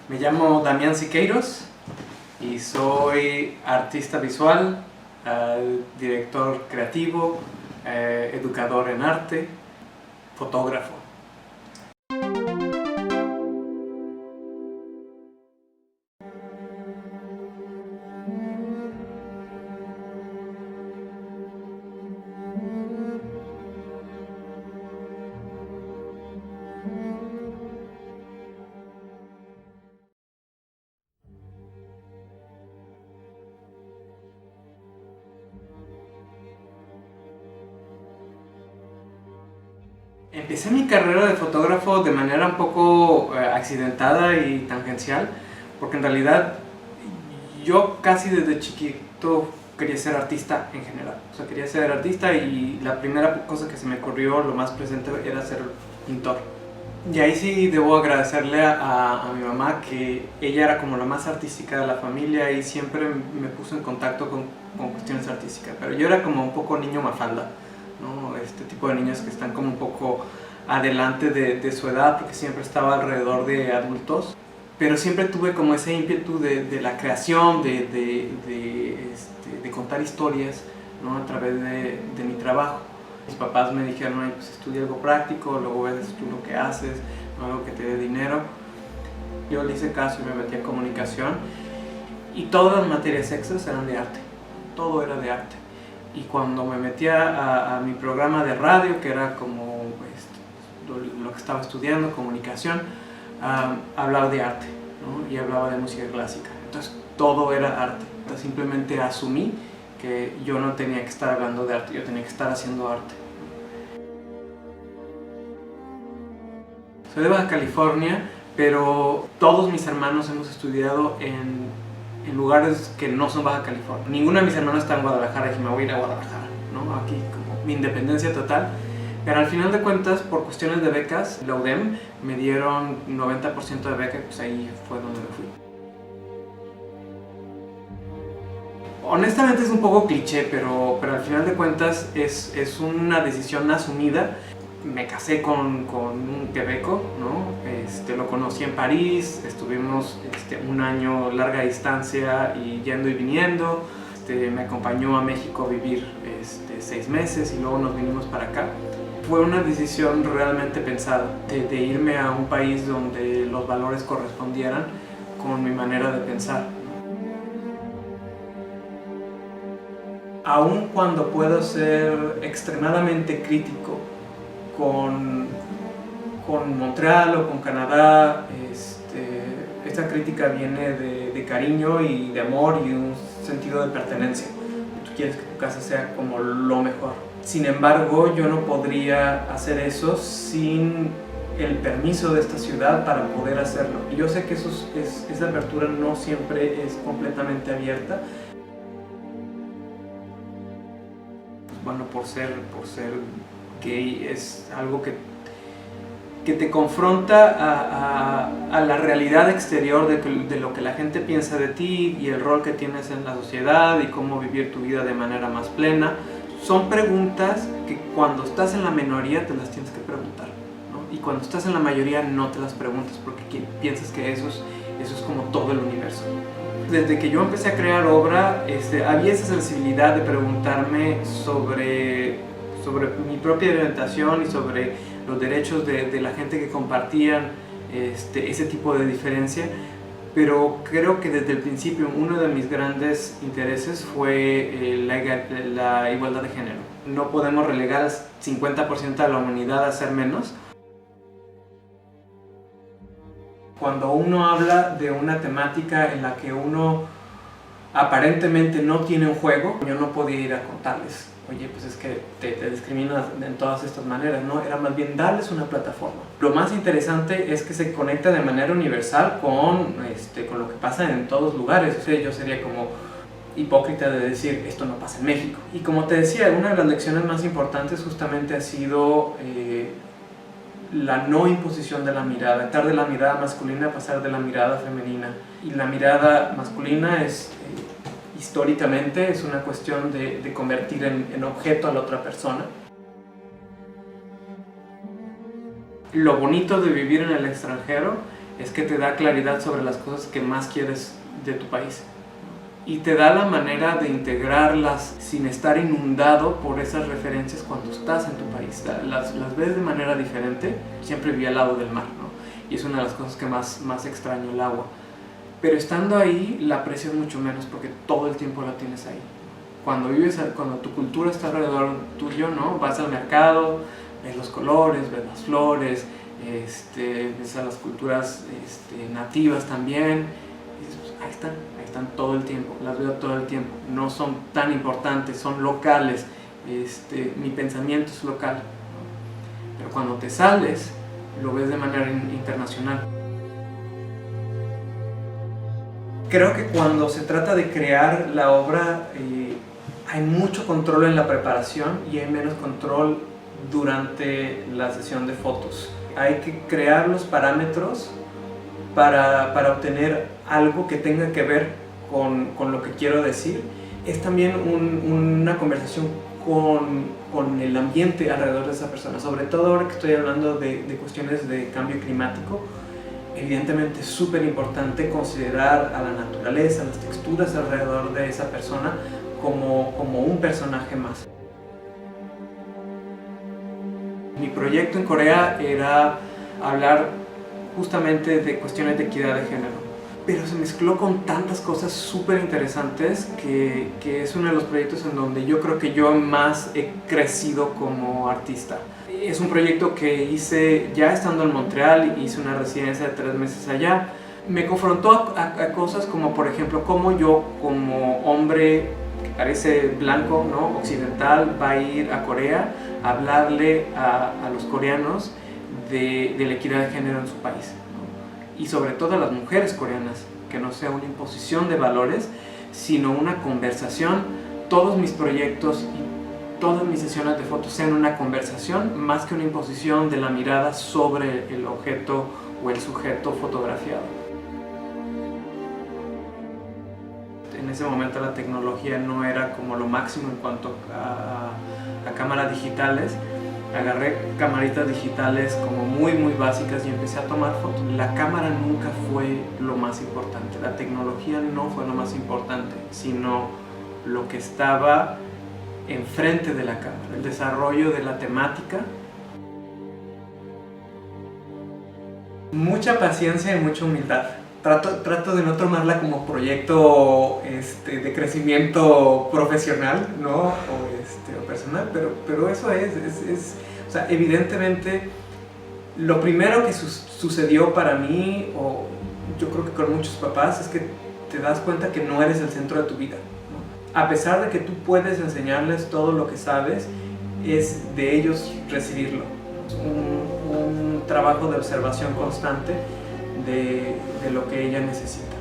Me llamo Damián Siqueiros y soy artista visual, director creativo, educador en arte, fotógrafo. Empecé mi carrera de fotógrafo de manera un poco accidentada y tangencial, porque en realidad yo casi desde chiquito quería ser artista en general. O sea, quería ser artista y la primera cosa que se me ocurrió, lo más presente, era ser pintor. Y ahí sí debo agradecerle a mi mamá, que ella era como la más artística de la familia y siempre me puso en contacto con cuestiones artísticas. Pero yo era como un poco niño mafalda, ¿no? Este tipo de niños que están como un poco adelante de su edad, porque siempre estaba alrededor de adultos. Pero siempre tuve como ese ímpetu de la creación, de contar historias, ¿no? A través de mi trabajo. Mis papás me dijeron, pues estudia algo práctico, luego ves tú lo que haces, no algo que te dé dinero. Yo le hice caso y me metí a comunicación, y todas las materias extras eran de arte, todo era de arte. Y cuando me metí a mi programa de radio, que era como lo que estaba estudiando, comunicación, hablaba de arte, ¿no? Y hablaba de música clásica. Entonces todo era arte. Entonces simplemente asumí que yo no tenía que estar hablando de arte, yo tenía que estar haciendo arte. Soy de Baja California, pero todos mis hermanos hemos estudiado en lugares que no son Baja California. Ninguno de mis hermanos está en Guadalajara y dije, me voy a ir a Guadalajara, ¿no? Aquí como mi independencia total. Pero al final de cuentas, por cuestiones de becas, la UDEM me dieron 90% de beca, pues ahí fue donde me fui. Honestamente es un poco cliché, pero al final de cuentas es una decisión asumida. Me casé con un quebeco, ¿no? Lo conocí en París, estuvimos un año larga distancia y yendo y viniendo. Me acompañó a México a vivir 6 meses y luego nos vinimos para acá. Fue una decisión realmente pensada, de irme a un país donde los valores correspondieran con mi manera de pensar. Aun cuando puedo ser extremadamente crítico con Montreal o con Canadá, esta crítica viene de cariño y de amor y un sentido de pertenencia. Tú quieres que tu casa sea como lo mejor. Sin embargo, yo no podría hacer eso sin el permiso de esta ciudad para poder hacerlo. Y yo sé que esa apertura no siempre es completamente abierta. Pues bueno, por ser gay es algo que te confronta a la realidad exterior de lo que la gente piensa de ti y el rol que tienes en la sociedad y cómo vivir tu vida de manera más plena. Son preguntas que cuando estás en la minoría te las tienes que preguntar, ¿no? Y cuando estás en la mayoría no te las preguntas porque piensas que eso es como todo el universo. Desde que yo empecé a crear obra, había esa sensibilidad de preguntarme sobre mi propia orientación y sobre los derechos de la gente que compartían ese tipo de diferencia. Pero creo que desde el principio uno de mis grandes intereses fue la igualdad de género. No podemos relegar al 50% de la humanidad a ser menos. Cuando uno habla de una temática en la que uno aparentemente no tiene un juego, yo no podía ir a contarles, oye, pues es que te discriminas en todas estas maneras, ¿no? Era más bien darles una plataforma. Lo más interesante es que se conecta de manera universal con lo que pasa en todos lugares. O sea, yo sería como hipócrita de decir, esto no pasa en México. Y como te decía, una de las lecciones más importantes justamente ha sido la no imposición de la mirada, pasar de la mirada masculina a pasar de la mirada femenina. Y la mirada masculina históricamente es una cuestión de convertir en objeto a la otra persona. Lo bonito de vivir en el extranjero es que te da claridad sobre las cosas que más quieres de tu país y te da la manera de integrarlas sin estar inundado por esas referencias cuando estás en tu país. Las ves de manera diferente. Siempre viví al lado del mar, ¿no? Y es una de las cosas que más extraño, el agua. Pero estando ahí la aprecias mucho menos porque todo el tiempo la tienes ahí. Cuando tu cultura está alrededor tuyo, ¿no? Vas al mercado, ves los colores, ves las flores, ves a las culturas nativas también, y dices, pues, ahí están todo el tiempo, las veo todo el tiempo, no son tan importantes, son locales, mi pensamiento es local, ¿no? Pero cuando te sales, lo ves de manera internacional. Creo que cuando se trata de crear la obra, hay mucho control en la preparación y hay menos control durante la sesión de fotos. Hay que crear los parámetros para obtener algo que tenga que ver con lo que quiero decir. Es también una conversación con el ambiente alrededor de esa persona, sobre todo ahora que estoy hablando de cuestiones de cambio climático. Evidentemente es súper importante considerar a la naturaleza, las texturas alrededor de esa persona como un personaje más. Mi proyecto en Corea era hablar justamente de cuestiones de equidad de género, pero se mezcló con tantas cosas súper interesantes que es uno de los proyectos en donde yo creo que yo más he crecido como artista. Es un proyecto que hice ya estando en Montreal, hice una residencia de 3 meses allá. Me confrontó a cosas como, por ejemplo, cómo yo como hombre que parece blanco, ¿no? Occidental, va a ir a Corea a hablarle a los coreanos de la equidad de género en su país, ¿no? Y sobre todo a las mujeres coreanas, que no sea una imposición de valores, sino una conversación. Todos mis proyectos y todas mis sesiones de fotos sean una conversación más que una imposición de la mirada sobre el objeto o el sujeto fotografiado. En ese momento la tecnología no era como lo máximo en cuanto a cámaras digitales. Agarré camaritas digitales como muy básicas y empecé a tomar fotos. La cámara nunca fue lo más importante, la tecnología no fue lo más importante, sino lo que estaba enfrente de la cámara, el desarrollo de la temática. Mucha paciencia y mucha humildad. Trato de no tomarla como proyecto de crecimiento profesional, ¿no? o personal, pero eso es, o sea, evidentemente lo primero que sucedió para mí, o yo creo que con muchos papás, es que te das cuenta que no eres el centro de tu vida, ¿no? A pesar de que tú puedes enseñarles todo lo que sabes, es de ellos recibirlo. Es un trabajo de observación constante de lo que ella necesita.